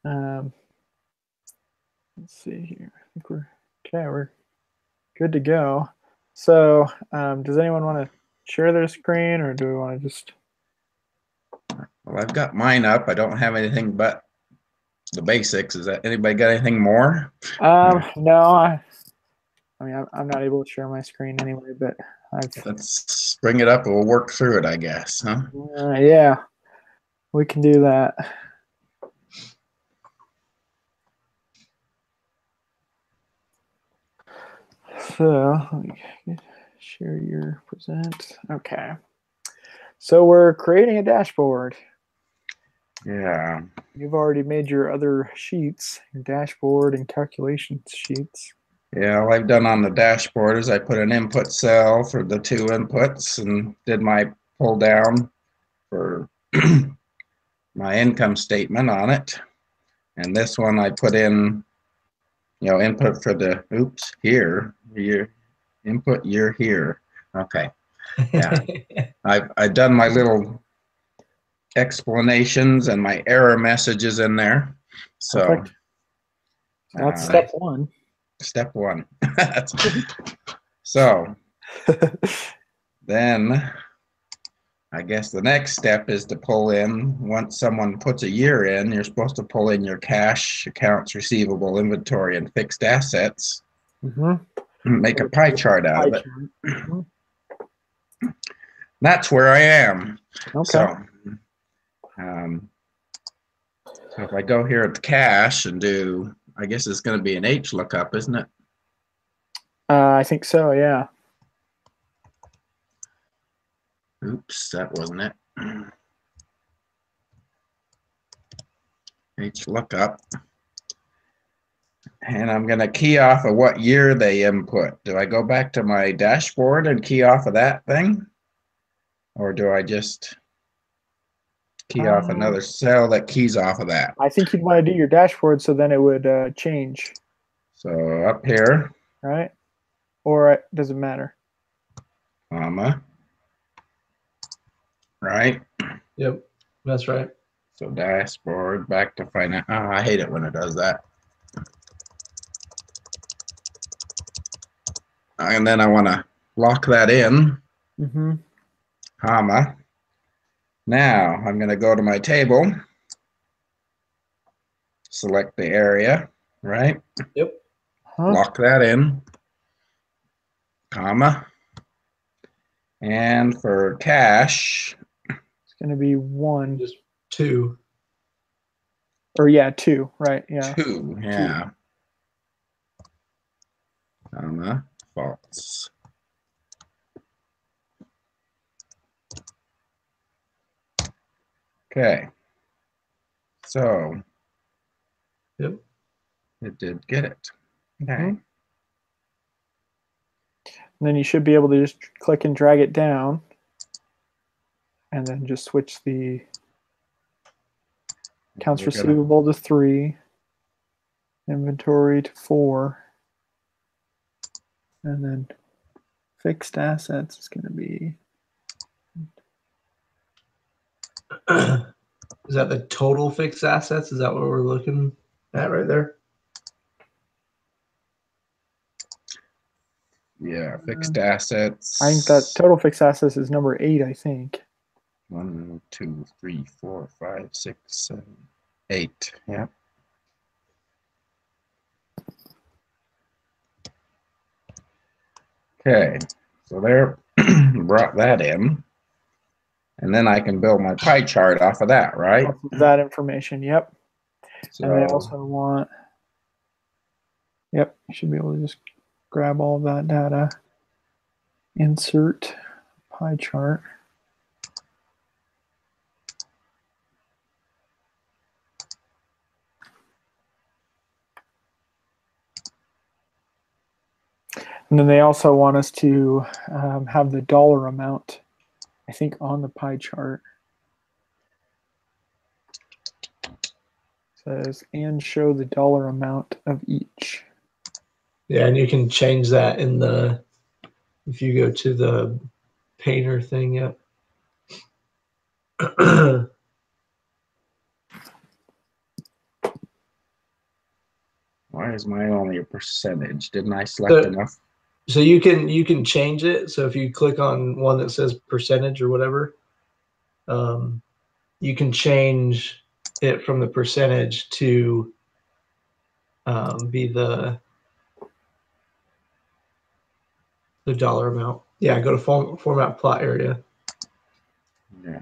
Um, let's see here. I think we're okay. We're good to go. So, does anyone want to share their screen, or do we want to just? Well, I've got mine up. I don't have anything but the basics. Is that anybody got anything more? No. I mean, I'm not able to share my screen anyway, but I've. Let's bring it up and we'll work through it, I guess, huh? Yeah, we can do that. So, let me share your present. Okay. So we're creating a dashboard. Yeah. You've already made your other sheets, your dashboard and calculations sheets. Yeah, all I've done on the dashboard is I put an input cell for the two inputs and did my pull down for my income statement on it. And this one I put in, input for the, oops, here, your input, you're here. Okay. Yeah. I've done my little explanations and my error messages in there. So Perfect. That's step one. step one. So then I guess the next step is to pull in, once someone puts a year in, you're supposed to pull in your cash, accounts receivable, inventory, and fixed assets. Make a pie chart out of it. That's where I am. Okay. So if I go here at the cash and do, I guess it's going to be an H lookup, isn't it? I think so, yeah. Oops, that wasn't it. H lookup. And I'm going to key off of what year they input. Do I go back to my dashboard and key off of that thing? Or do I just key off another cell that keys off of that? I think you'd want to do your dashboard so then it would change. So up here. Right? Or does it matter? Comma. Right? Yep, that's right. So dashboard, back to finance. Oh, I hate it when it does that. And then I want to lock that in, comma. Now I'm going to go to my table, select the area, right? Yep. Lock that in, comma. And for cash, it's going to be 1. Just 2. Or yeah, 2, right? Yeah. 2, yeah. Comma, false. Okay. So, yep, it did get it. Okay. And then you should be able to just click and drag it down and then just switch the accounts receivable to 3, inventory to 4, and then fixed assets is going to be. Is that the total fixed assets? Is that what we're looking at right there? Yeah, fixed assets. I think that total fixed assets is number 8, I think. 1, 2, 3, 4, 5, 6, 7, 8. Yeah. Okay, so there, brought that in. And then I can build my pie chart off of that, right? Off of that information, yep. So, and I also want, yep, you should be able to just grab all of that data, insert pie chart. And then they also want us to have the dollar amount, I think, on the pie chart. It says, and show the dollar amount of each. Yeah, and you can change that in the, if you go to the painter thing, yep. Why is mine only a percentage? Didn't I select enough? So you can change it. So if you click on one that says percentage or whatever, you can change it from the percentage to be the dollar amount. Yeah, go to format plot area. Yeah.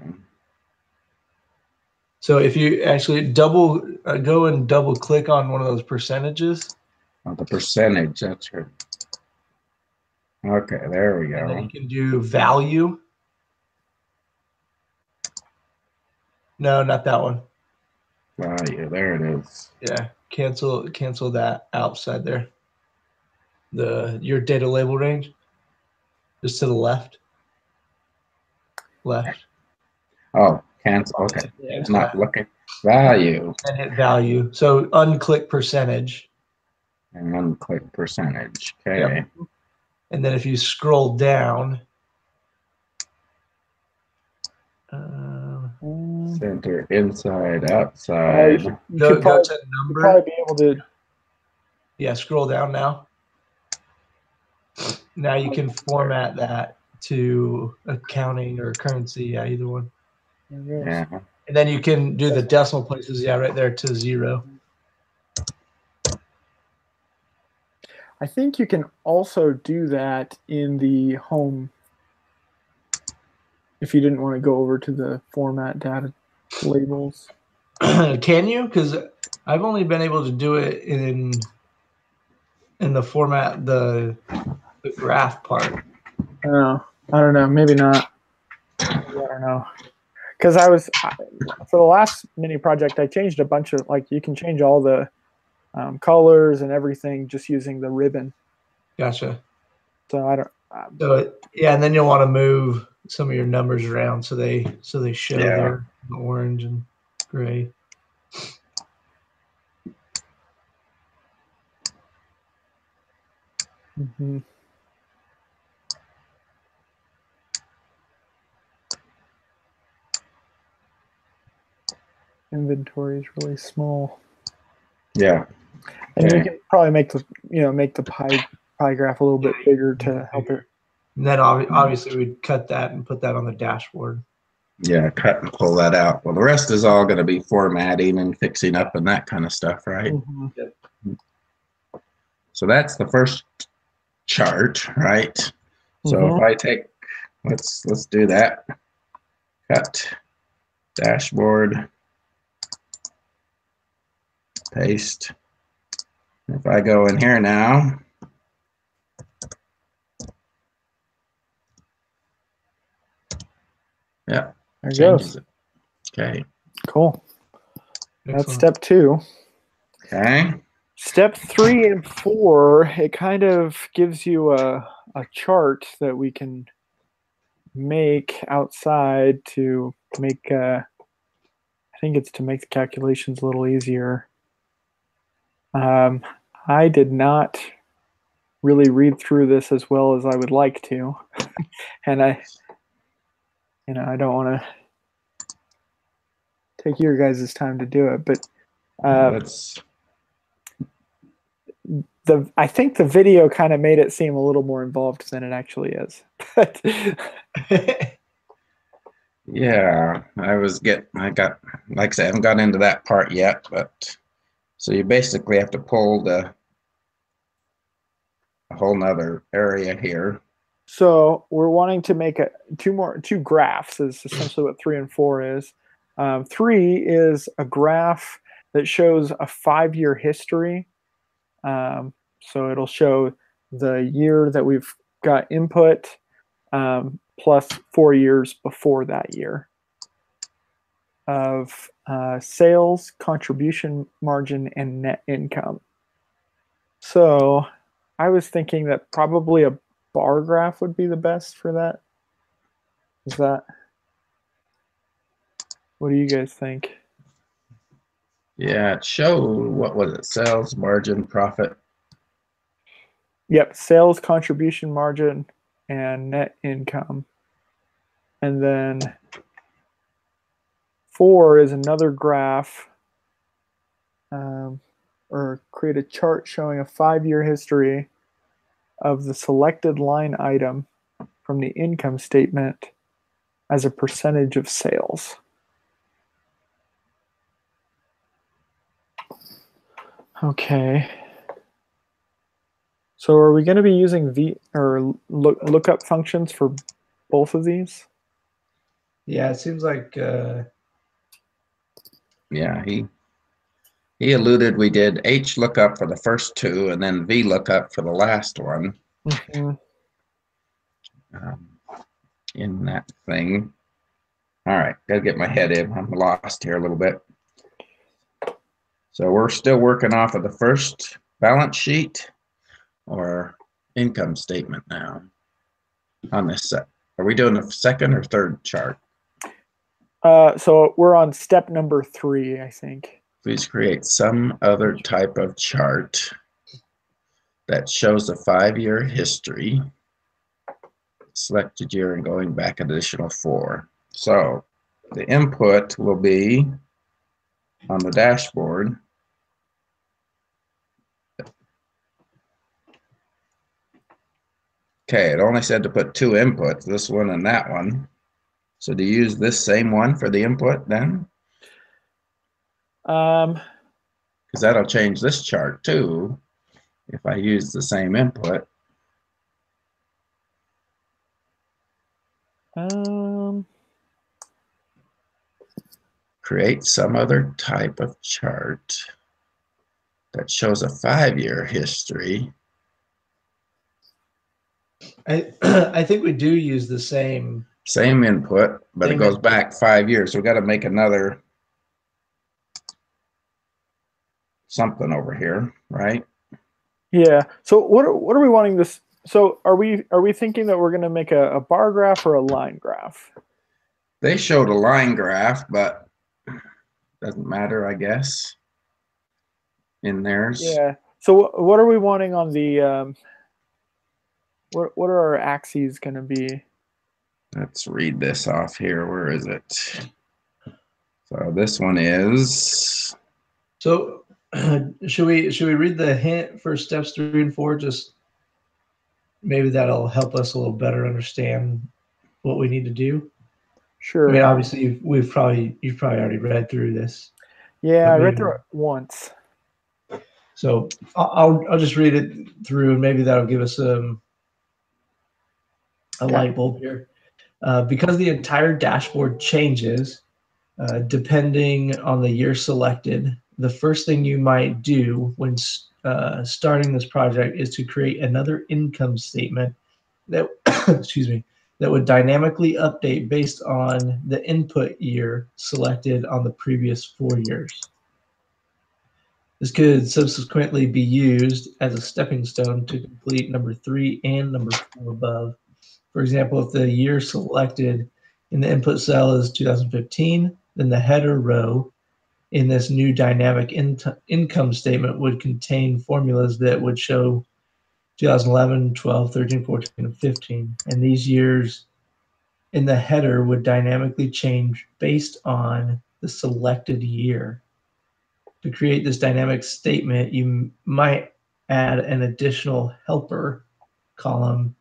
So if you actually go and double click on one of those percentages. Oh, the percentage, that's right. Okay, there we And then go. you can do value. No, not that one. Value, there it is. Yeah, cancel that outside there. Your data label range, just to the left. Left. Oh, cancel. Okay, Yeah, it's not looking. Value and hit value. So unclick percentage. and unclick percentage. Okay. Yep. And then if you scroll down, center, inside, outside. You go could probably, to number. probably be able to. Yeah, scroll down now. Now you can format that to accounting or currency. Yeah, either one. Yeah. And then you can do the decimal places. Yeah, right there to 0. I think you can also do that in the home if you didn't want to go over to the format data labels. Can you? Because I've only been able to do it in the format, the graph part. Oh, I don't know. Maybe not. Maybe, I don't know. Because for the last mini project, I changed a bunch of, like, you can change all the colors and everything just using the ribbon. Gotcha. So I don't. So yeah, and then you'll want to move some of your numbers around so they show there in orange and gray. Mm-hmm. Inventory is really small. Yeah. And you can probably make the pie graph a little bit bigger to help it. And then obviously we'd cut that and put that on the dashboard. Yeah, cut and pull that out. Well, the rest is all going to be formatting and fixing up and that kind of stuff, right? Mm-hmm. Yep. So that's the first chart, right? So if I take, let's do that. Cut, dashboard, paste. If I go in here now, yeah, There it changes goes. it. Okay. Cool. Excellent. That's step 2. Okay. Step 3 and 4, it kind of gives you a chart that we can make outside to make, I think it's to make the calculations a little easier. I did not really read through this as well as I would like to. And I don't want to take your guys' time to do it, but I think the video kind of made it seem a little more involved than it actually is. Yeah, like I said, I haven't gotten into that part yet, but so you basically have to pull a whole nother area here. So we're wanting to make two graphs is essentially what 3 and 4 is. 3 is a graph that shows a 5-year history. So it'll show the year that we've got input plus 4 years before that year of sales, contribution margin, and net income. So I was thinking that probably a bar graph would be the best for that. What do you guys think? Yeah, it showed, what was it? Sales, margin, profit. Yep, sales, contribution margin, and net income. And then 4 is another graph. or create a chart showing a 5-year history of the selected line item from the income statement as a percentage of sales. Okay. So are we going to be using lookup functions for both of these? Yeah, it seems like Yeah, he alluded we did H lookup for the first two and then V lookup for the last one. Mm-hmm. In that thing. All right, gotta get my head in. I'm lost here a little bit. So we're still working off of the first balance sheet or income statement now on this set. Are we doing the second or third chart? So we're on step number 3, I think. Please create some other type of chart that shows a 5-year history, selected year and going back an additional 4. So the input will be on the dashboard. Okay, it only said to put 2 inputs, this one and that one. So do you use this same one for the input then? Because that'll change this chart too if I use the same input. Create some other type of chart that shows a 5-year history. I think we do use the same input, but it goes back 5 years. So we got to make another something over here, right? Yeah. So what are we wanting this? So are we thinking that we're going to make a bar graph or a line graph? They showed a line graph, but doesn't matter, I guess. In theirs. Yeah. So what are we wanting on the? What are our axes going to be? Let's read this off here. Where is it? So this one is. So should we read the hint for steps 3 and 4? Just maybe that'll help us a little better understand what we need to do. Sure. I mean, obviously you've probably already read through this. Yeah, I read through it once. So I'll just read it through, and maybe that'll give us a light bulb here. Because the entire dashboard changes depending on the year selected, the first thing you might do when starting this project is to create another income statement that that would dynamically update based on the input year selected on the previous 4 years. This could subsequently be used as a stepping stone to complete number 3 and number 4 above. For example, if the year selected in the input cell is 2015, then the header row in this new dynamic income statement would contain formulas that would show 2011, 12, 13, 14, and 15. And these years in the header would dynamically change based on the selected year. To create this dynamic statement, you might add an additional helper column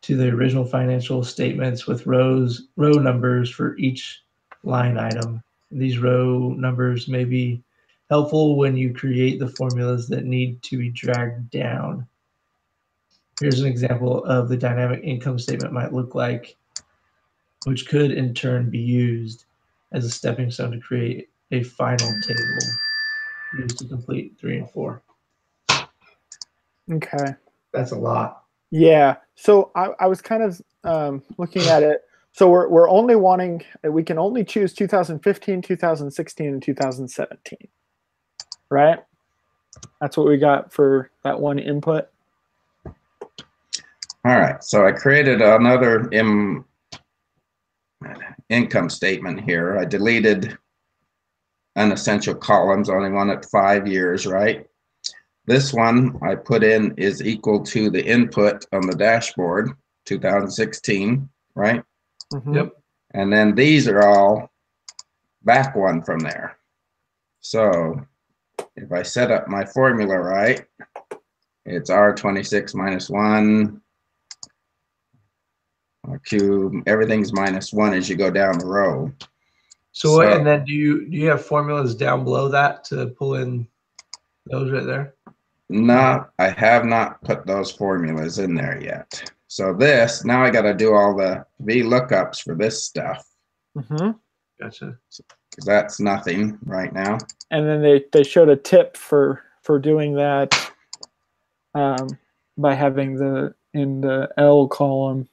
to the original financial statements with row numbers for each line item. These row numbers may be helpful when you create the formulas that need to be dragged down. Here's an example of the dynamic income statement might look like, which could in turn be used as a stepping stone to create a final table used to complete 3 and 4. Okay. That's a lot. Yeah. So I was kind of looking at it. So we're only wanting, we can only choose 2015, 2016, and 2017, right? That's what we got for that one input. All right. So I created another income statement here. I deleted unessential columns, only one at 5 years, right? This one I put in is equal to the input on the dashboard, 2016, right? Mm-hmm. Yep. And then these are all back one from there. So if I set up my formula right, it's R26 minus 1. Cube, everything's minus 1 as you go down the row. So, and then do you have formulas down below that to pull in those right there? No, I have not put those formulas in there yet. So this, now I got to do all the VLOOKUPs for this stuff. Mm-hmm. Gotcha. Because that's nothing right now. And then they showed a tip for doing that by having in the L column.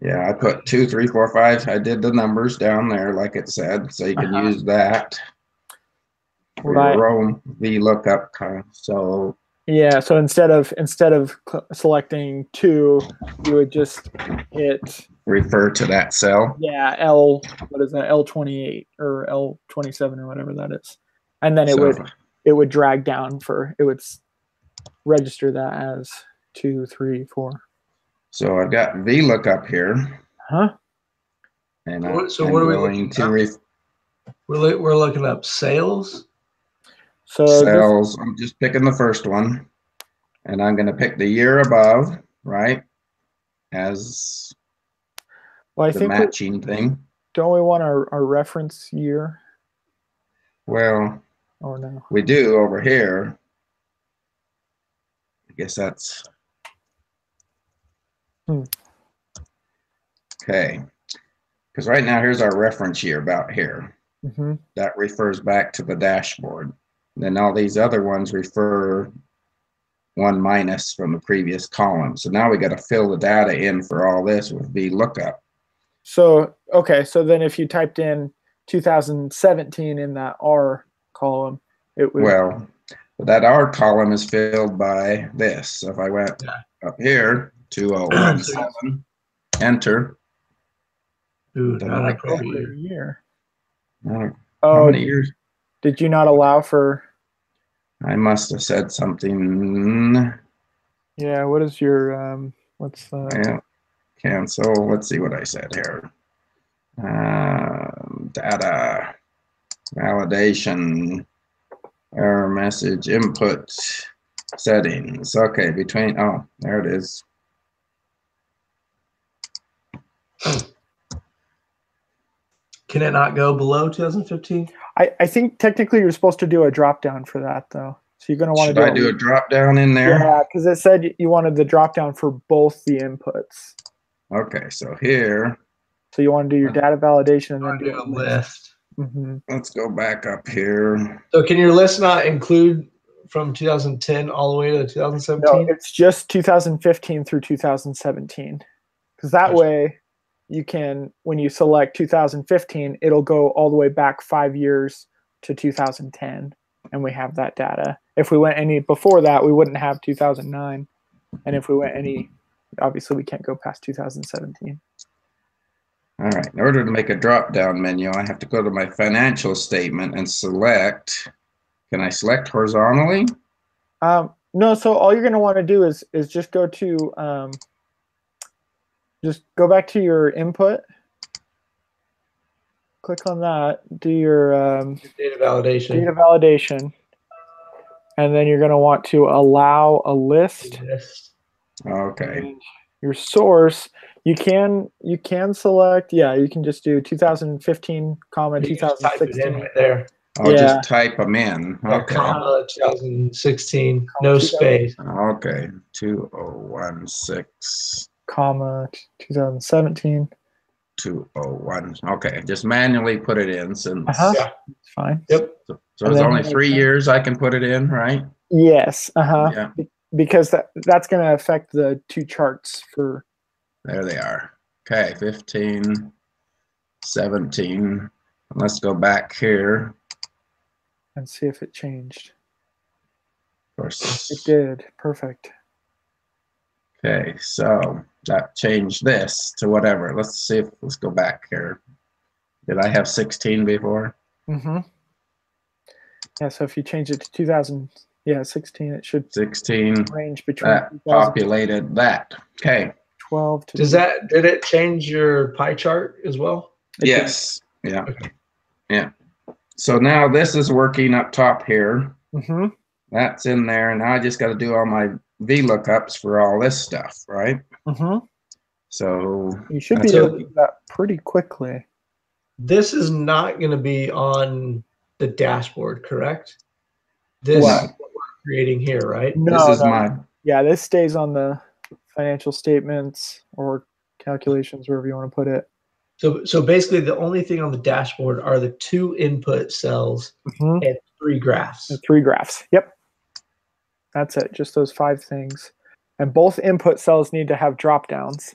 Yeah, I put 2, 3, 4, 5. I did the numbers down there like it said, so you can use that for your row VLOOKUP. So yeah, so instead of selecting 2, you would just hit refer to that cell. Yeah, L. What is that? L28 or L27 or whatever that is, and then it would drag down it would register that as 2, 3, 4. So I've got VLOOKUP here. And so what are we looking at? We're looking up sales. So sales, I'm just picking the first one. And I'm going to pick the year above, right? As I the think matching thing. Don't we want our reference year? Well, oh no, we do over here. I guess that's okay. Because right now, here's our reference year about here. Mm-hmm. That refers back to the dashboard. Then all these other ones refer 1 minus from the previous column. So now we got to fill the data in for all this with VLOOKUP. So, okay, so then if you typed in 2017 in that R column, it would... Well, that R column is filled by this. So if I went up here, 2017, enter. Ooh, not appropriate year. How many years? Did you not allow for... I must have said something. Yeah, what is your... what's the... Yeah. Cancel. Let's see what I said here. Data validation, error message, input settings. Okay, between, oh, there it is. Can it not go below 2015? I think technically you're supposed to do a drop down for that though. So you're going to want to do a drop down in there? Yeah, because it said you wanted the drop down for both the inputs. Okay, so here. So you want to do your data validation and then do a list. Mm-hmm. Let's go back up here. So can your list not include from 2010 all the way to 2017? No, it's just 2015 through 2017. Because that way you can, when you select 2015, it'll go all the way back 5 years to 2010. And we have that data. If we went any before that, we wouldn't have 2009. And if we went any, obviously we can't go past 2017. All right, in order to make a drop-down menu, I have to go to my financial statement and select. Can I select horizontally? No, so all you're going to want to do is just go to, just go back to your input. Click on that, do your data validation. And then you're going to want to allow a list. Okay. And your source, you can select, you can just do 2015, comma 2016 right there. I'll just type them in. Okay. 2016, no space. Okay, 2016. Comma 2017. 201. Okay, just manually put it in since. Yeah, it's fine. Yep. So there's only 3 years I can put it in, right? Yes. Yeah. Because that's going to affect the 2 charts for. There they are. Okay, 15, 17. Let's go back here. And see if it changed. Of course. It did. Perfect. Okay, so that changed this to whatever. Let's go back here. Did I have 16 before? Mm-hmm. Yeah, so if you change it to 16, it should 16 range between that populated that. Okay. 12 to did it change your pie chart as well? Yes. Yeah. Okay. Yeah. So now this is working up top here. Mm-hmm. That's in there. Now I just got to do all my VLOOKUPs for all this stuff, right? Mm-hmm. So You should be So- able to do that pretty quickly. This is not going to be on the dashboard, correct? This What? is what we're creating here, right? No, this is no. my, Yeah, this stays on the financial statements or calculations, wherever you want to put it. So basically, the only thing on the dashboard are the 2 input cells Mm-hmm. and 3 graphs. And 3 graphs. Yep. That's it. Just those 5 things. And both input cells need to have drop downs.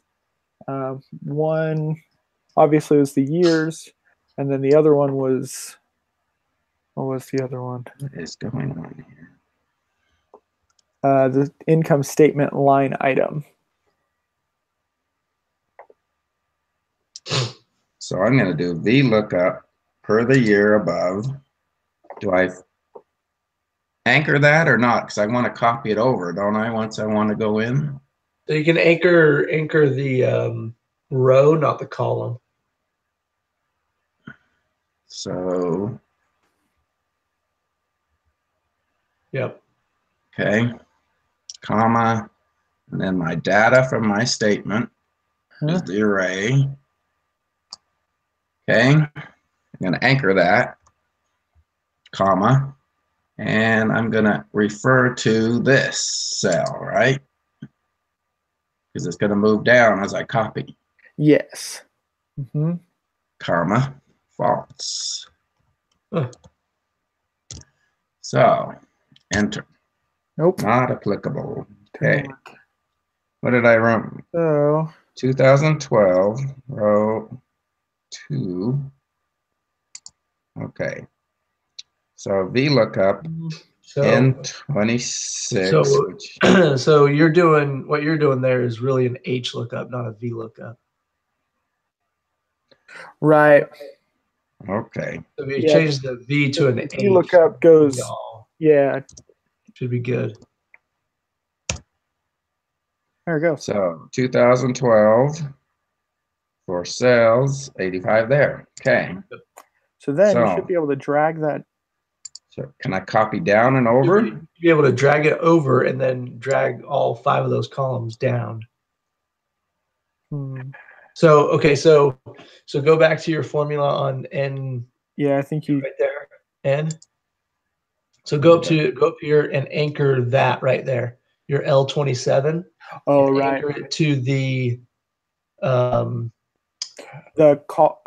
One obviously was the years, and then the other one was, what was the other one? what is going on here? The income statement line item. So I'm going to do VLOOKUP per the year above. Do I anchor that or not? Because I want to copy it over, don't I, once I want to go in? So you can anchor the row, not the column. So, Yep. okay, comma, and then my data from my statement is the array. Okay, I'm going to anchor that, comma, and I'm going to refer to this cell, right? Because it's going to move down as I copy, Yes. Mm-hmm. comma, false. Huh. So, enter. Nope. Not applicable. Okay. Didn't work. What did I run? So 2012, row 2. Okay. So VLOOKUP So N26, So- which, so you're doing what you're doing there is really an H lookup, not a V lookup. right. okay. So if you Yeah. change the V to an H, VLOOKUP goes, y'all yeah, should be good. there it goes. So 2012 for cells, 85 there. Okay. So then you So- should be able to drag that. So can I copy down and over? You'll be able to drag it over and then drag all 5 of those columns down. So okay, so go back to your formula on N Yeah, I think you, right there. N. So go up here and anchor that right there. Your L27. oh, and right. Anchor it to the The call,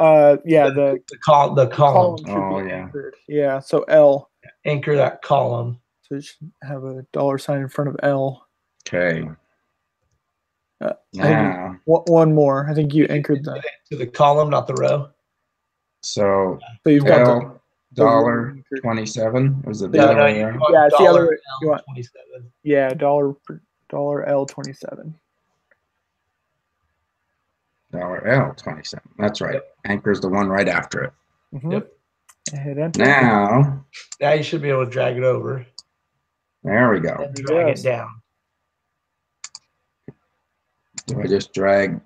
yeah, the column. column should Oh, be yeah. anchored. Yeah, so L. Anchor that column. So it should have a $sign in front of L. Okay. I Now, One more. I think you anchored that. To the column, not the row. so So you've got the, L dollar 27. Was it the No, other no, way you around? want Yeah, it's the other dollar way. You want- L27. yeah, dollar L27. Dollar L 27. That's right. Yep. Anchor's the one right after it. Mhm. Yep. And hit enter. Now, Now you should be able to drag it over there we go. and drag Yes. it down. Do I just drag?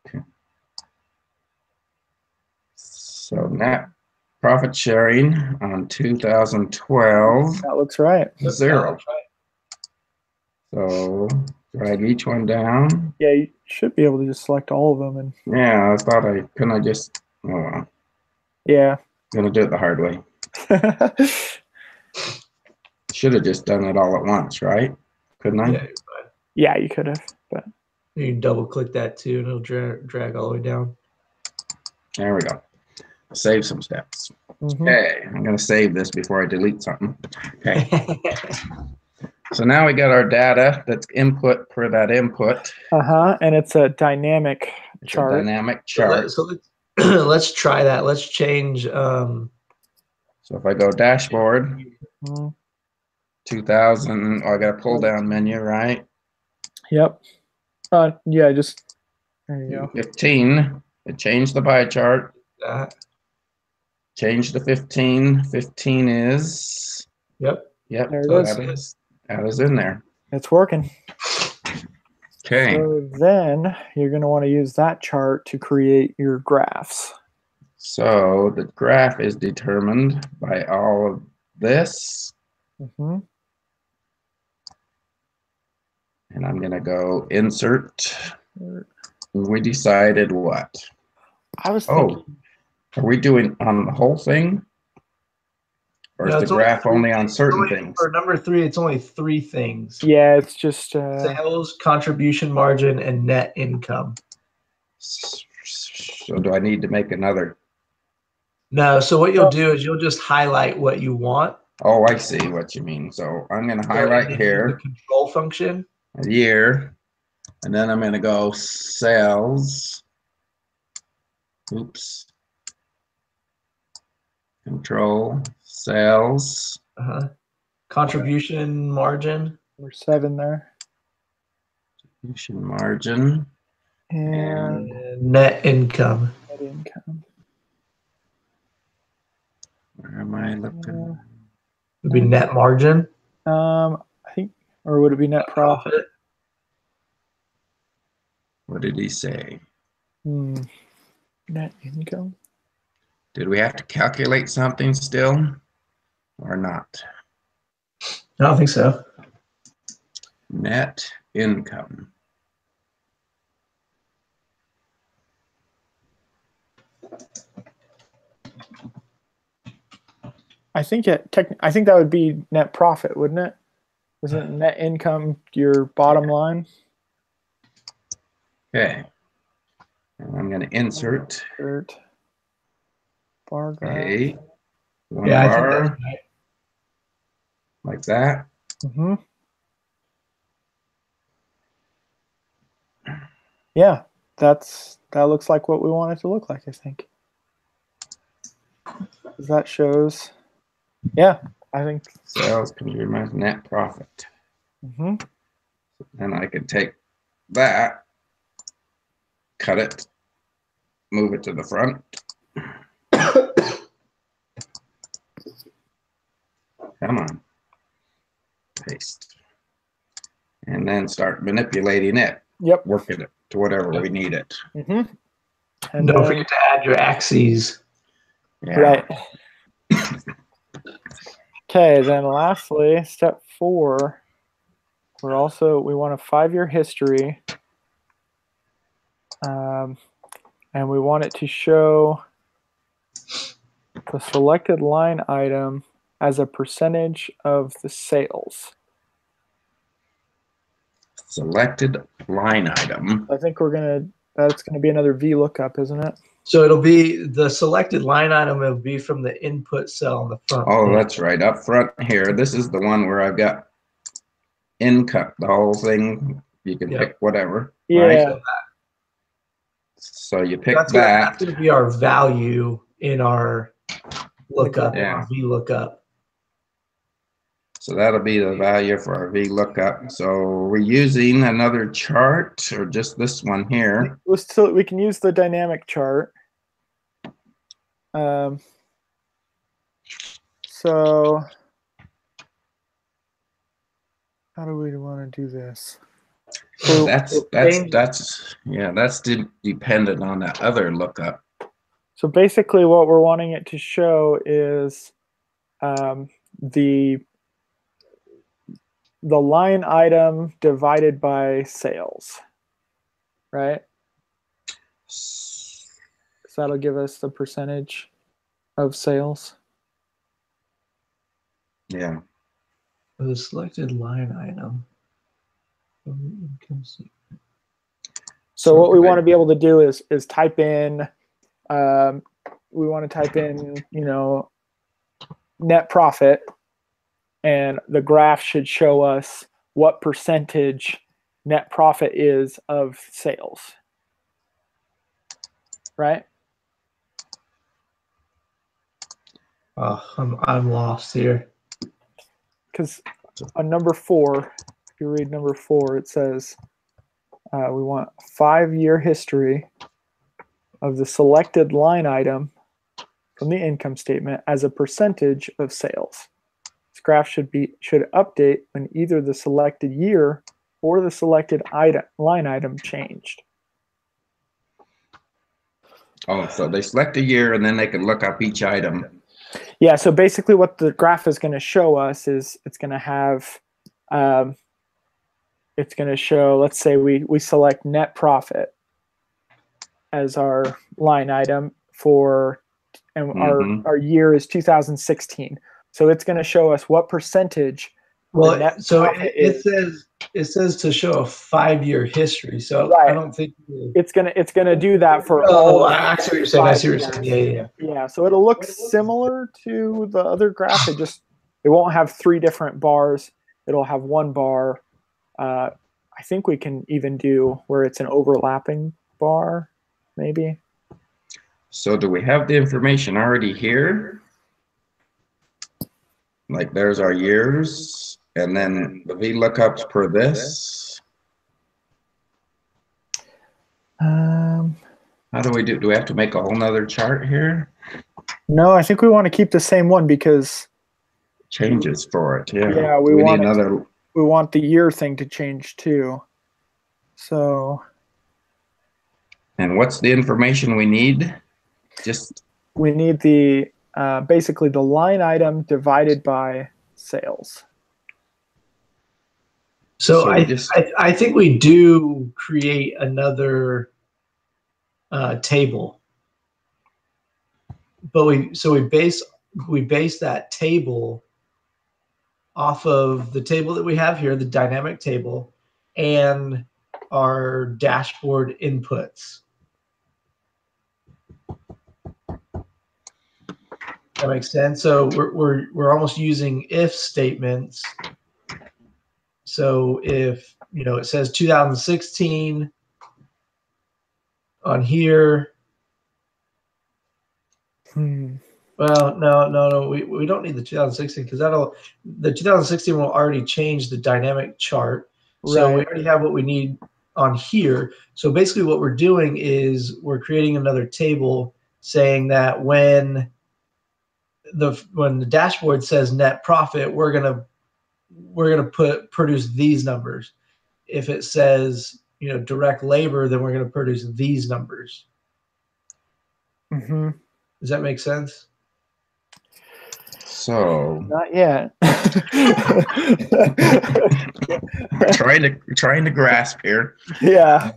Okay. So net profit sharing on 2012, That looks right. Yep, 0. that's right. So drag each one down. Yeah, you should be able to just select all of them. And Yeah, I thought couldn't I just, oh, well, yeah. gonna do it the hard way. Should have just done it all at once, right? Couldn't I? Yeah, you're fine. Yeah, you could have. But You can double click that too, and it'll drag all the way down. There we go. Save some steps. mhm. Okay, I'm gonna save this before I delete something. Okay, so now we got our data that's input per that input. And it's a dynamic It's a chart. dynamic chart. So let's try that. Let's change. So if I go dashboard, Mhm. 2000, I got a pull down menu, right? Yep. Yeah, just there you go. 15, it changed the pie chart, that. changed to 15. 15 is, Yep. yep, There it so is. that is in there. It's working. Okay, So then you're going to want to use that chart to create your graphs. so the graph is determined by all of this, Mm-hmm. and I'm going to go insert. We decided what? I was Oh, thinking, are we doing on the whole thing? Or No, is it's the only graph three only on things. certain Only- things? For number 3, it's only 3 things: yeah, it's just sales, contribution margin, and net income. So do I need to make another? No, so what you'll do is you'll just highlight what you want. Oh, I see what you mean. So I'm going to highlight The here control function. a year, and then I'm going to go sales. Oops. Control sales. Contribution margin. number 7 there. Contribution margin. And And net income. net income. Where am I looking? Would be net margin. I think, or would it be net profit? What did he say? Net income. Did we have to calculate something still or not? I don't think so. Net income. I think I think that would be net profit, wouldn't it? Isn't net income your bottom line? Okay. And I'm going to insert Bar graph. a one Yeah, I think bar that's right. like that. Mm-hmm. Yeah, that looks like what we want it to look like, I think. 'Cause that shows, yeah, I think. Sales can be my net profit. Mm-hmm. And I can take that, cut it, move it to the front. Come on. Paste. And then start manipulating it. Yep. Working it to whatever we need it. Mm-hmm. And Don't forget to add your axes. Yeah. Right. Okay, then lastly, step 4, we want a 5-year history, and we want it to show the selected line item as a percentage of the sales. Selected line item. I think that's gonna be another VLOOKUP, isn't it? So it'll be the selected line item. Will be from the input cell on the front. Oh, page. that's right. Up front here. This is the one where I've got income, the whole thing. You can pick whatever. Yeah. Right? So you pick That's that. going to be our value in our lookup, Yeah. our VLOOKUP. So that'll be the value for our VLOOKUP. So we're using another chart or just this one here. We can use the dynamic chart. So how do we want to do this? So That's dependent on that other lookup. So basically what we're wanting it to show is the line item divided by sales, right? So that'll give us the percentage of sales. Yeah. The selected line item. So what we want to be able to do is type in, we want to type in, net profit, and the graph should show us what percentage net profit is of sales, right? I'm lost here. Because on number 4, if you read number 4, it says we want 5-year history of the selected line item from the income statement as a percentage of sales. This graph should update when either the selected year or the selected line item changed. Oh, so they select a year and then they can look up each item. Yeah, so basically what the graph is going to show us is it's going to have, it's going to show, let's say we select net profit as our line item for, and our year is 2016. So it's going to show us what percentage. Well, so it says to show a 5-year history. So right. I don't think it's gonna do that for all. I see what you're saying. I see what you're saying. Yeah. So it'll look similar to the other graph. It won't have 3 different bars. It'll have 1 bar. I think we can even do where it's an overlapping bar, maybe. So do we have the information already here? Like there's our years, and then the VLOOKUPs per this. How do we do? Do we have to make a whole nother chart here? No, I think we want to keep the same one because changes for it. Yeah. Yeah, we need another. We want the year thing to change too. So. And what's the information we need? We need the basically the line item divided by sales. So I think we do create another table, but we base that table off of the table that we have here, the dynamic table, and our dashboard inputs. That makes sense. So we're almost using if statements. So if it says 2016 on here. Well, no. We don't need the 2016 because the 2016 will already change the dynamic chart. Right. So we already have what we need on here. So basically what we're doing is we're creating another table saying that when the dashboard says net profit, we're gonna produce these numbers. If it says direct labor, then we're gonna produce these numbers. Mm-hmm. Does that make sense? So not yet. trying to grasp here. Yeah.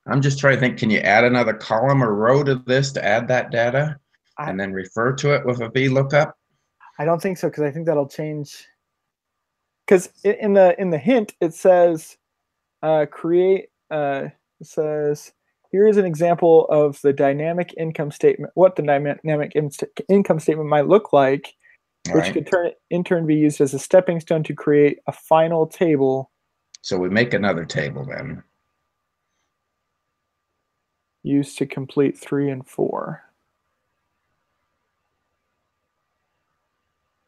I'm just trying to think, can you add another column or row to this to add that data and then refer to it with a VLOOKUP? I don't think so, because I think that'll change. Because in the hint it says create. It says here is an example of the dynamic income statement. What the dynamic income statement might look like, which could in turn be used as a stepping stone to create a final table. So we make another table then. Used to complete 3 and 4.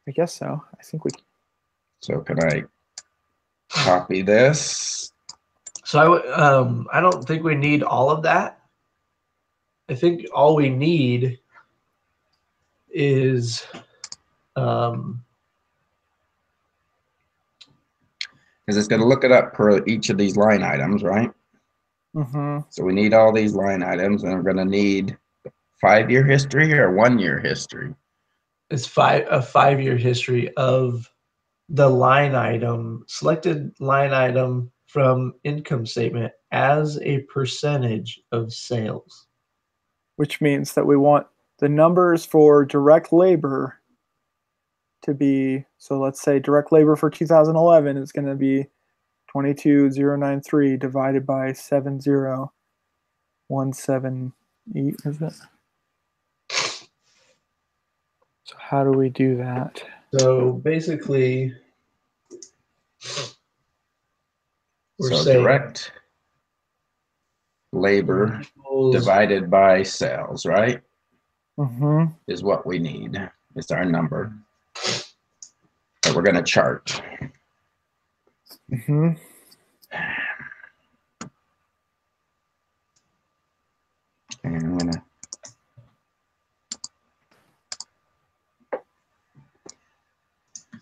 I guess so. I think we. So can I copy this? So I don't think we need all of that. I think all we need is because it's going to look it up per each of these line items, right? Mm-hmm. So we need all these line items, and we're going to need 5-year history or 1-year history. It's a 5-year history of the line item, selected line item from income statement as a percentage of sales. Which means that we want the numbers for direct labor to be, so let's say direct labor for 2011 is going to be 22,093 divided by 70,178, is it? So how do we do that? So basically, we're saying direct labor divided by sales, right? Mm-hmm. Is what we need. It's our number that we're going to chart. Mm-hmm. And I'm going to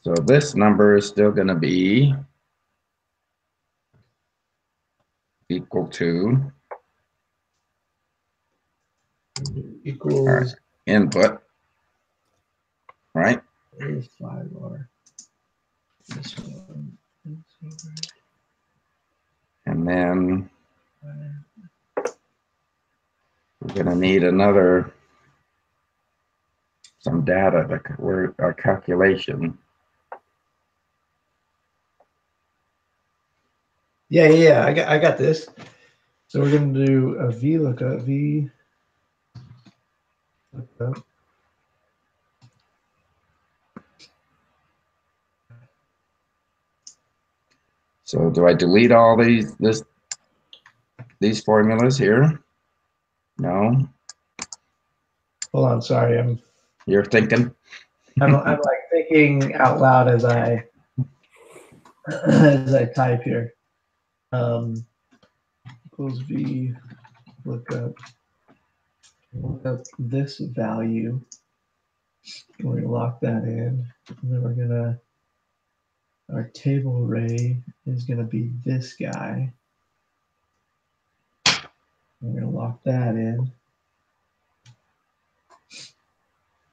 so this number is still going to be equal to equals our input right? Here's 5R. This one is over. And then we're going to need some data to our calculation. Yeah. I got this. So we're going to do a VLOOKUP. VLOOKUP. So do I delete all these formulas here? No. Hold on, sorry. You're thinking? I'm like thinking out loud as I type here. Equals V look up this value. We're gonna lock that in, and then our table array is gonna be this guy. We're gonna lock that in,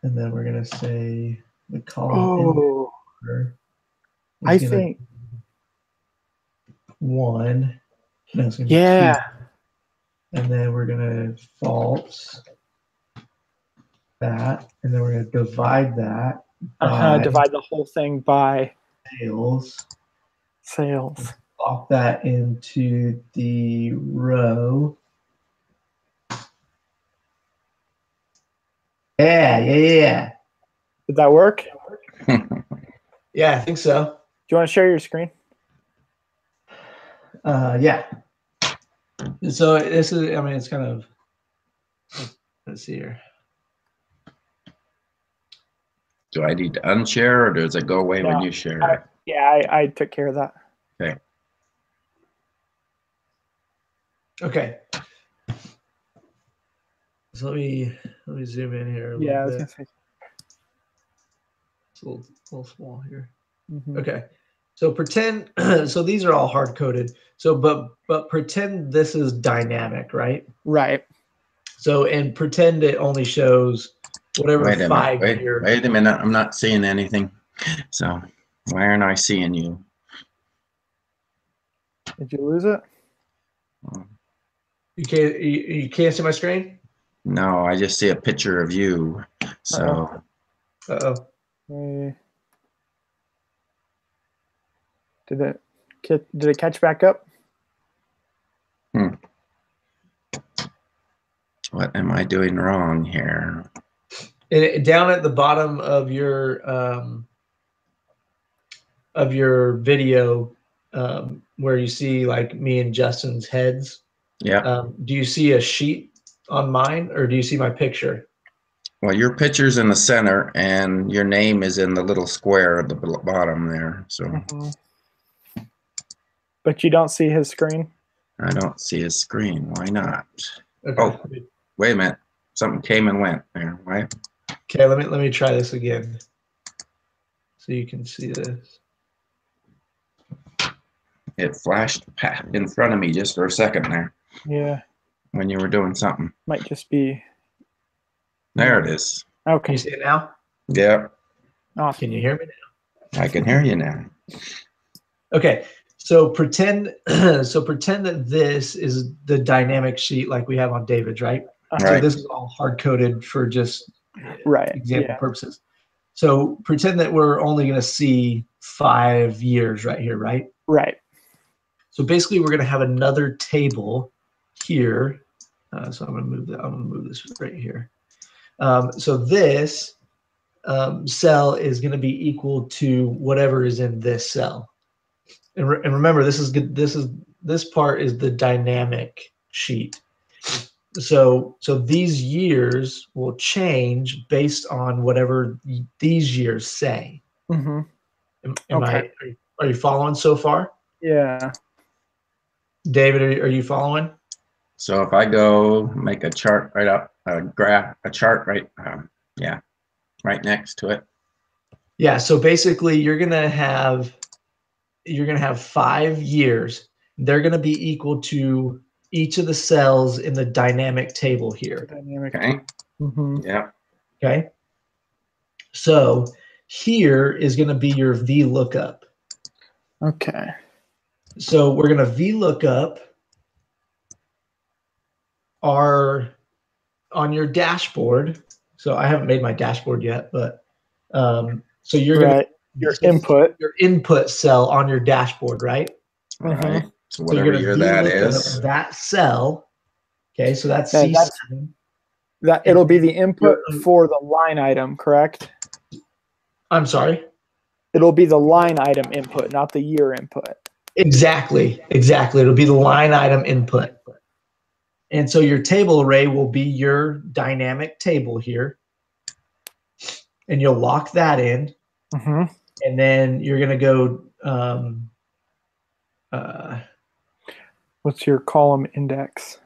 and then we're gonna say the column index I think 1. No, it's gonna be 2. And then we're gonna false that, and then we're gonna divide that by divide the whole thing by sales. Lock that into the row. Yeah. Did that work? Yeah, I think so. Do you want to share your screen? Yeah. So this is, it's kind of, let's see here. Do I need to unshare, or does it go away when you share it? Yeah, I took care of that. Okay. So let me zoom in here a little Yeah, I was bit. gonna say. It's a little small here. Mm-hmm. Okay. So pretend, so these are all hard coded. So, but pretend this is dynamic, right? Right. So, and pretend it only shows whatever Wait a 5 minute. years. Wait a minute. I'm not seeing anything. So why aren't I seeing you? Did you lose it? You can't see my screen? No, I just see a picture of you. So Uh-oh. Did it catch back up? what am I doing wrong here? Down at the bottom of your video, where you see like me and Justin's heads. Yeah. Do you see a sheet on mine, or do you see my picture? Well, your picture's in the center, and your name is in the little square at the bottom there. So. Mm-hmm. But you don't see his screen? I don't see his screen. Why not? Okay. Oh, wait a minute. Something came and went there. Why? Okay, let me try this again, so you can see this. It flashed in front of me just for a second there. Yeah. When you were doing something. Might just be. There it is. Okay. Can you see it now? Yeah. Awesome. Can you hear me now? I can hear you now. Okay. So pretend that this is the dynamic sheet like we have on David's, right? Right. So this is all hard coded for just example purposes. So pretend that we're only going to see 5 years right here, right? Right. So basically, we're going to have another table here. So I'm going to move that. I'm going to move this right here. So this cell is going to be equal to whatever is in this cell. And remember, this part is the dynamic sheet. So these years will change based on whatever these years say. Mm-hmm. Are you following so far? Yeah. David, are you following? So if I go make a chart right up, a chart right, right next to it. Yeah. So basically, you're gonna have 5 years. They're gonna be equal to each of the cells in the dynamic table here. Dynamic. Okay. Mm-hmm. Yeah. Okay. So here is going to be your VLOOKUP. Okay. So we're going to VLOOKUP on your dashboard. So I haven't made my dashboard yet, but so you're going to your input cell on your dashboard, right? Right. So So whatever year that is. that cell. Okay, so that's C7. That it'll be the input for the line item, correct? I'm sorry. It'll be the line item input, not the year input. Exactly. It'll be the line item input. And so your table array will be your dynamic table here. And you'll lock that in. Mm-hmm. And then you're going to go. What's your column index?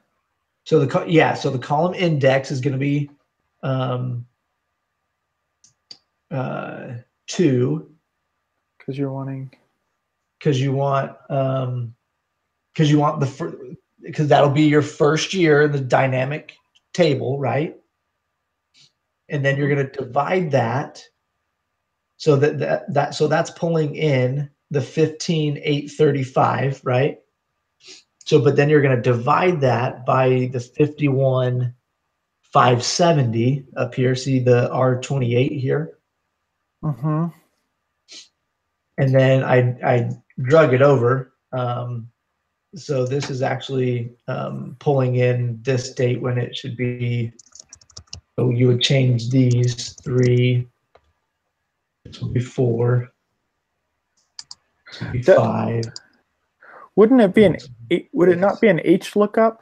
So the column index is going to be 2. Because you want because that'll be your first year in the dynamic table, right? And then you're going to divide that so that's pulling in the 15,835, right? So, but then you're going to divide that by the 51,570 up here. See the R28 here? Mm-hmm. And then I drug it over. So this is actually pulling in this date when it should be. So you would change these 3. This will be 4. This will be 5. Wouldn't it be would it not be an H lookup?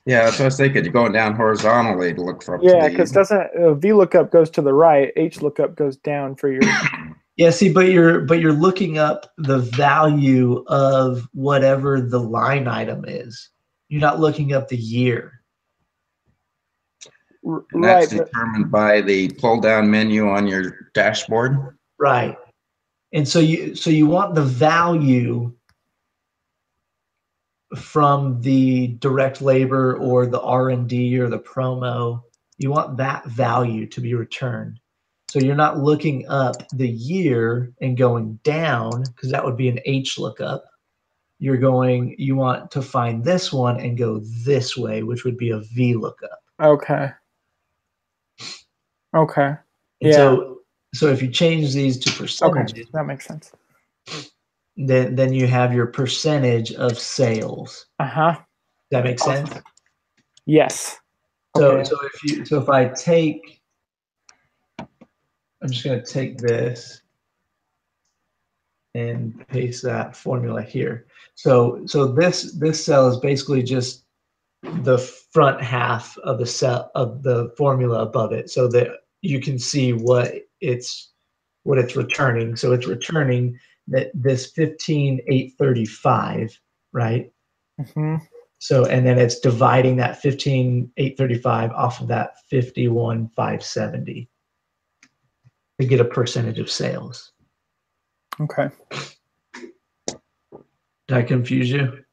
Yeah, that's what I was thinking. You're going down horizontally to look for. Yeah, because doesn't VLOOKUP goes to the right, H lookup goes down for your. Yeah, see, but you're looking up the value of whatever the line item is. You're not looking up the year. And that's determined by the pull-down menu on your dashboard. Right. And so you want the value from the direct labor or the R&D or the promo. You want that value to be returned. So you're not looking up the year and going down, because that would be an H lookup. You want to find this one and go this way, which would be a V lookup. Okay. And yeah. So if you change these to percentages, okay, that makes sense. Then you have your percentage of sales. Uh-huh. That makes sense? Yes. So okay. if I take, I'm just going to take this and paste that formula here. So this cell is basically just the front half of the cell of the formula above it, so that you can see what it's returning. So it's returning that this 15,835, right? Mm-hmm. So, and then it's dividing that 15,835 off of that 51,570 to get a percentage of sales. Okay. Did I confuse you?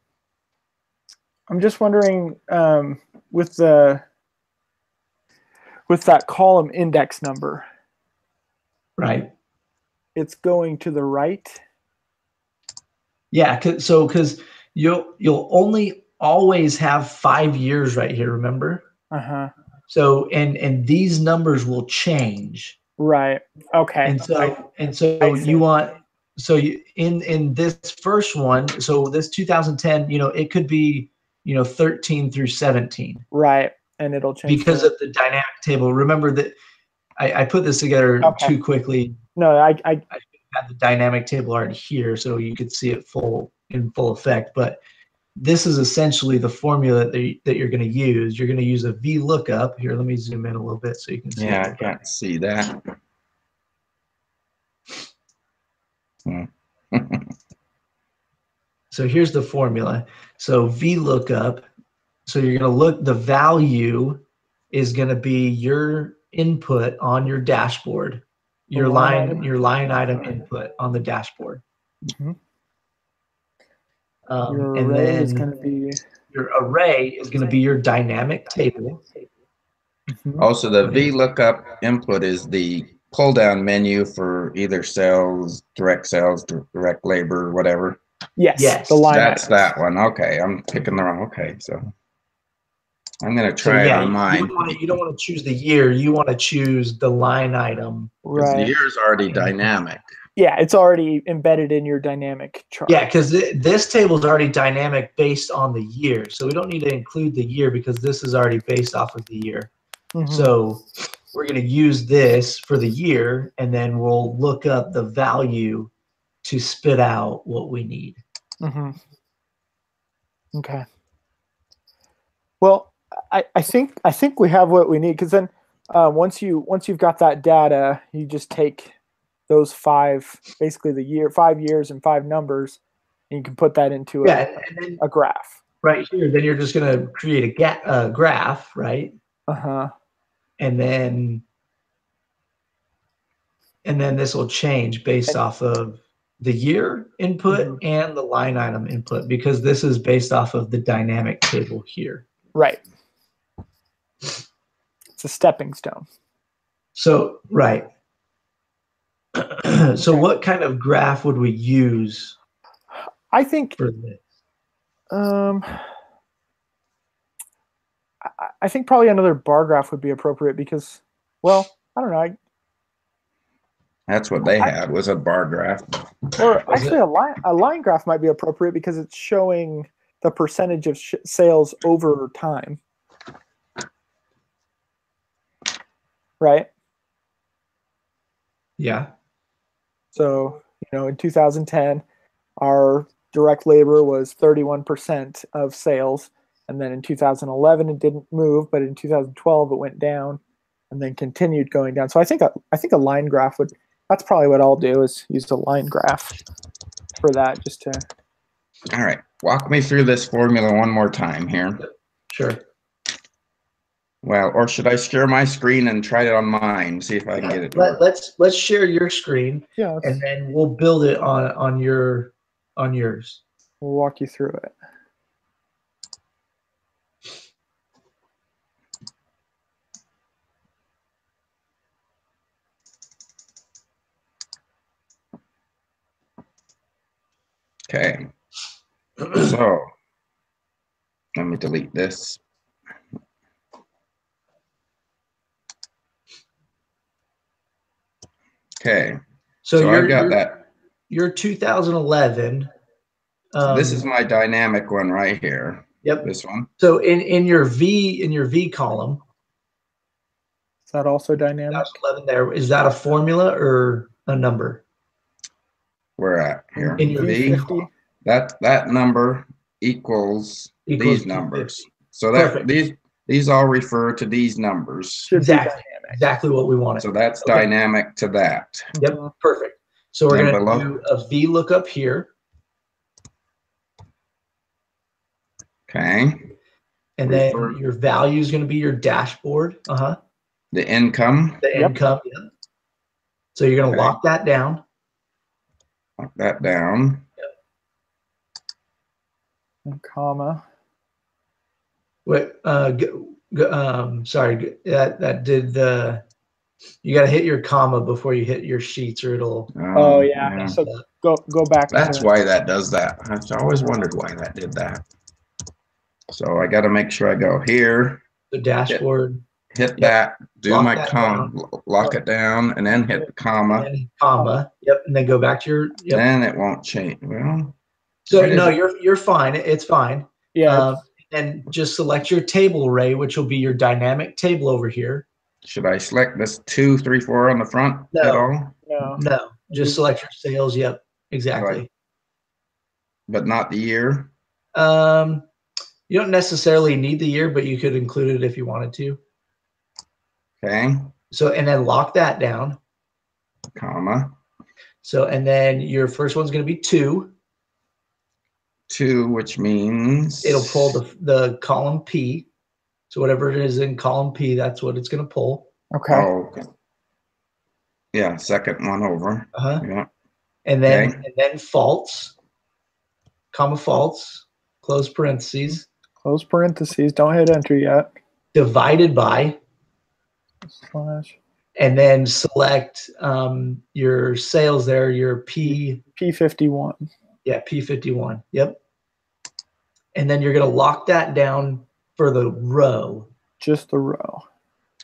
I'm just wondering, with that column index number, right? It's going to the right. Yeah, because you'll only always have 5 years right here. Remember? Uh-huh. So and these numbers will change. Right. Okay. And so you want. So in this first one, so this 2010, it could be 13 through 17. Right, and it'll change because of the dynamic table. Remember that I put this together too quickly. No, I had the dynamic table already here, so you could see it in full effect. But this is essentially the formula that you're going to use. You're going to use a VLOOKUP. Here, let me zoom in a little bit so you can see. Yeah, I can't see that. So here's the formula. So VLOOKUP. So you're going to look, the value is going to be your input on your dashboard, your line item input on the dashboard. Mm-hmm. Your array is going to be your dynamic table. Mm-hmm. Also, the VLOOKUP input is the pull down menu for either sales, direct labor, whatever. Yes. Yes. The line That's items. that one. Okay, I'm picking the wrong. Okay, so I'm gonna So try it yeah, on mine. you don't want to choose the year. You want to choose the line item. Because the Right. year is already dynamic. Yeah, it's already embedded in your dynamic chart. Yeah, because this table is already dynamic based on the year. So we don't need to include the year because this is already based off of the year. Mhm. So we're going to use this for the year, and then we'll look up the value to spit out what we need. Mm-hmm. Okay. Well, I think we have what we need, because then once you've got that data, you just take those basically 5 years and 5 numbers, and you can put that into And then a graph. right here, then you're just going to create a graph, right? Uh-huh. And then this will change based off of the year input and the line item input, because this is based off of the dynamic table here. Right. It's a stepping stone. So, right. So what kind of graph would we use I think for this? I think probably another bar graph would be appropriate, because, well, I don't know. That's what they had, was a bar graph. Or actually, a line graph might be appropriate, because it's showing the percentage of sales over time. Right? Yeah. So, in 2010, our direct labor was 31% of sales. And then in 2011, it didn't move, but in 2012, it went down and then continued going down. So I think a line graph that's probably what I'll do, is use a line graph for that, just to. All right, walk me through this formula one more time here. Sure. Well, or should I share my screen and try it on mine, see if I can get it to work? Let's share your screen, Yeah, and then we'll build it on yours. We'll walk you through it. Okay. So let me delete this. Okay. So I've got that. Your 2011. This is my dynamic one right here. Yep. This one. So in your V column. Is that also dynamic? 2011 there. Is that a formula or a number? Where at here? In your V50. That number equals these numbers. So that these all refer to these numbers. Exactly what we wanted. So that's dynamic to that. Yep, perfect. So we're going to do a V lookup here. Okay. And then your value is going to be your dashboard. The income. The income. Yep. So you're going to lock that down. Lock that down. Yep. And comma. Wait, sorry, that did the. You got to hit your comma before you hit your sheets, or it'll. Oh yeah. So go back. That's why that does that. I always wondered why that did that. So I got to make sure I go here. The dashboard. Hit that. Do lock my comma. Lock it down, and then hit the comma. And comma. Yep, and then go back to your. Yep. Then it won't change. Well. So no, you're fine. It's fine. Yeah. And just select your table array, which will be your dynamic table over here. Should I select this 2, 3, 4 on the front at all? No. Just select your sales. Yep, exactly. Right. But not the year? You don't necessarily need the year, but you could include it if you wanted to. Okay. So, and then lock that down. Comma. So, and then your first one's going to be 2. 2, which means it'll pull the column P. So whatever it is in column P, that's what it's going to pull. Okay. Oh, okay. Yeah, second one over. Yeah. And then false, comma false, close parentheses. Close parentheses. Don't hit enter yet. Divided by. Slash. and then select your sales there, your P51. Yeah, P51. Yep. And then you're going to lock that down for the row. Just the row.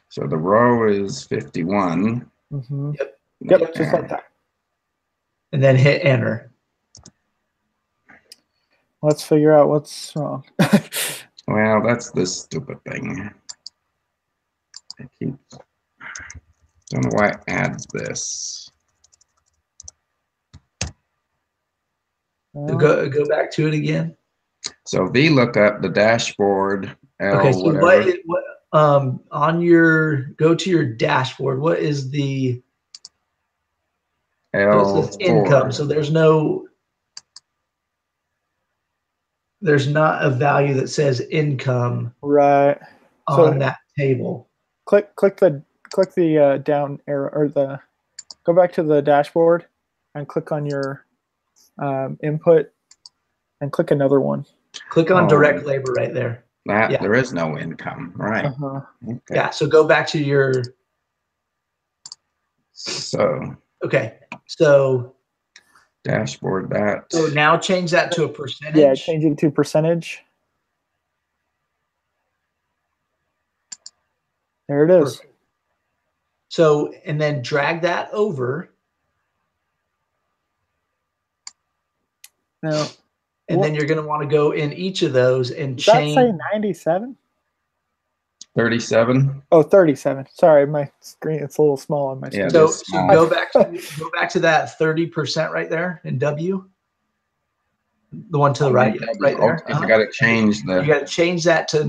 So the row is 51. Mm-hmm. Yep. Just like that. And then hit enter. Let's figure out what's wrong. Well, that's this stupid thing. Don't know why it adds this. Well, Go back to it again. So VLOOKUP, the dashboard, L Okay, so whatever. what on your go to your dashboard, what is the so it says income. So there's not a value that says income right. on that table. Click the down arrow, or go back to the dashboard and click on your input and click another one. Click on direct labor right there. There is no income, right? Okay. Yeah, so go back to your okay. So dashboard that. So now change that to a percentage. Yeah, change it to percentage. There it is. Perfect. So, and then drag that over. Now, and then you're going to want to go in each of those and change. Does that say 97? 37. Oh, 37. Sorry, my screen, it's a little small on my screen. So go back to that 30% right there in W. The one to the right there. You got to change the. You got to change that to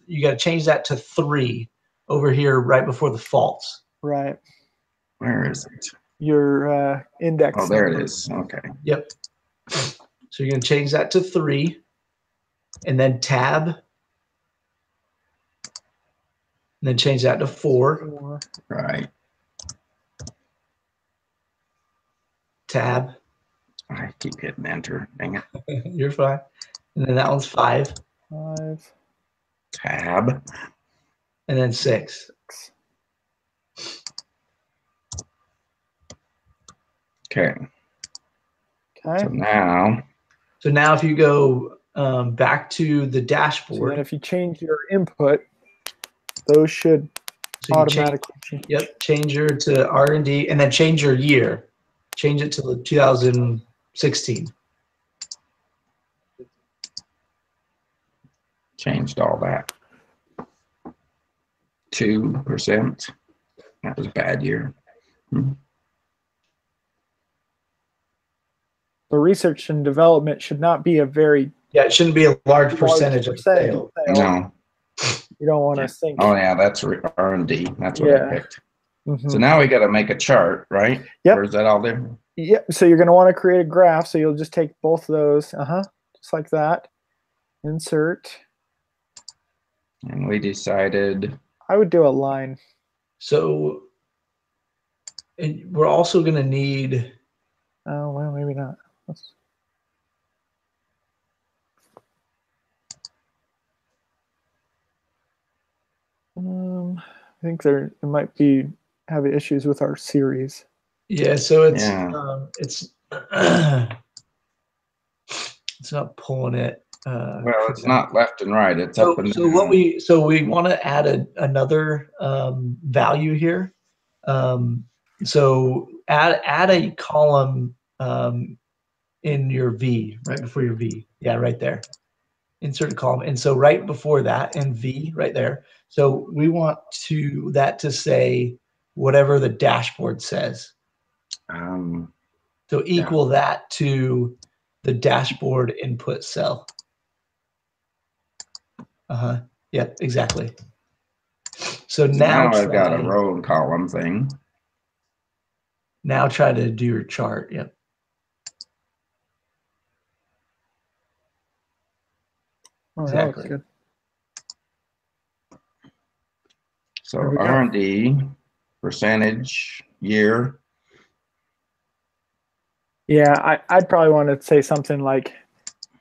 you got to change that to 3 over here right before the false. Right. Where is it? Your index. Oh, there it is. Okay. Yep. So you're going to change that to 3 and then tab. And then change that to 4. Right. Tab. I keep hitting enter. Dang it. You're fine. And then that one's 5. 5. Tab. And then 6. Okay. Okay. So now if you go back to the dashboard. So then if you change your input, those should automatically change. Yep. Change your to R&D and then change your year. Change it to the 2016. Changed all that. 2%. That was a bad year. The research and development should not be a very it shouldn't be a large percentage of sales. No. You don't want to think. Oh yeah, that's R&D. That's what I picked. Mm-hmm. So now we got to make a chart, right? Yep. Or is that all there? Yep. So you're going to want to create a graph. So you'll just take both of those. Just like that. Insert. And we I would do a line. So we're also going to need. Oh, well, maybe not. I think there might be have issues with our series. Yeah, so it's it's not pulling it. Well, it's not left and right. It's up and down. We want to add another value here. So add a column in your V, right before your V. Yeah, right there. Insert a column. And so right before that in V right there. So we want that to say whatever the dashboard says. So equal that to the dashboard input cell. Yep, exactly. So now I've got a row and column thing. Now try to do your chart. Yep. Oh, exactly. Good. So R&D, percentage, year. Yeah, I'd probably want to say something like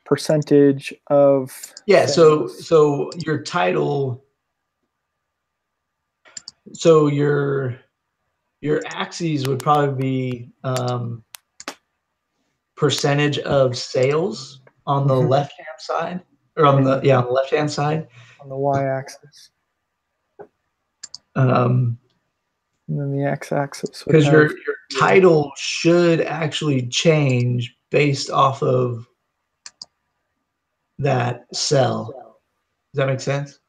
percentage of. Yeah. So your title. So your Your axes would probably be percentage of sales on the left-hand side, or on the left-hand side. On the y-axis. Um, And then the x-axis. Because your title should actually change based off of that cell. Does that make sense?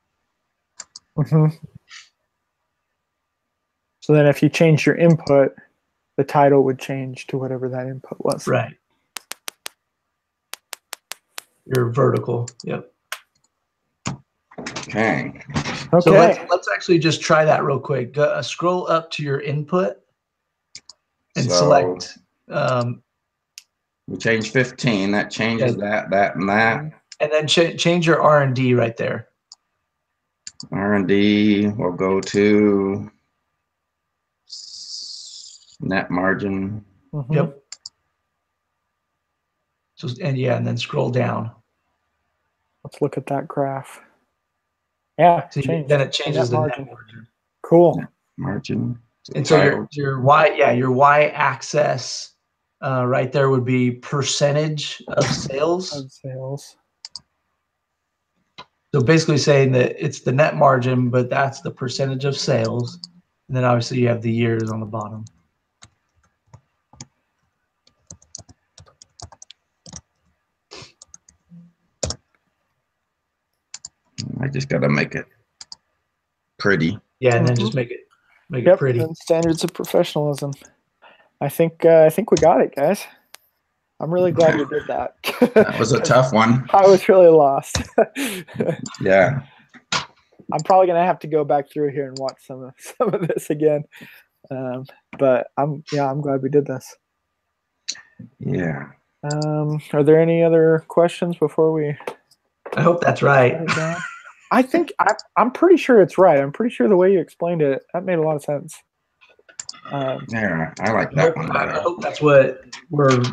Mm-hmm. So then if you change your input, the title would change to whatever that input was. Right. Your vertical. Yep. Okay. Okay. So let's actually just try that real quick. Scroll up to your input and select. We changed 15. That changes that, and that. And then change your R&D right there. R&D will go to net margin. Mm-hmm. Yep. So and then scroll down. Let's look at that graph. Yeah. So then it changes the net margin. Cool. Net margin. And so your y-axis right there would be percentage of sales. Of sales. So basically saying that it's the net margin, but that's the percentage of sales. And then obviously you have the years on the bottom. I just got to make it pretty. Yeah, and then just make it pretty. And standards of professionalism. I think we got it, guys. I'm really glad we did that. That was a tough one. I was really lost. Yeah. I'm probably gonna have to go back through here and watch some of this again. But I'm glad we did this. Yeah. Are there any other questions before we? I hope that's right. I think I'm pretty sure it's right. I'm pretty sure the way you explained it, that made a lot of sense. Yeah, I like that one better. I hope that's what we're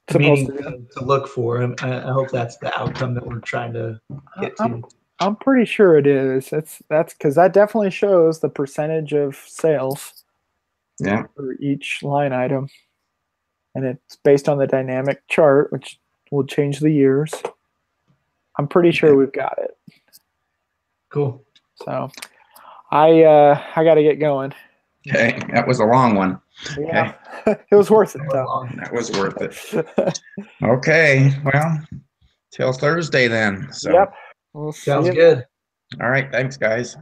Supposed meaning to look for. I hope that's the outcome that we're trying to get to. I'm pretty sure it is. That's because that definitely shows the percentage of sales. Yeah. For each line item, and it's based on the dynamic chart, which will change the years. I'm pretty sure we've got it. Cool. So, I got to get going. Okay, that was a long one. Yeah, okay. It was worth it though. That was worth it. Okay, well, till Thursday then. So. Yep. We'll Sounds good. All right, thanks, guys.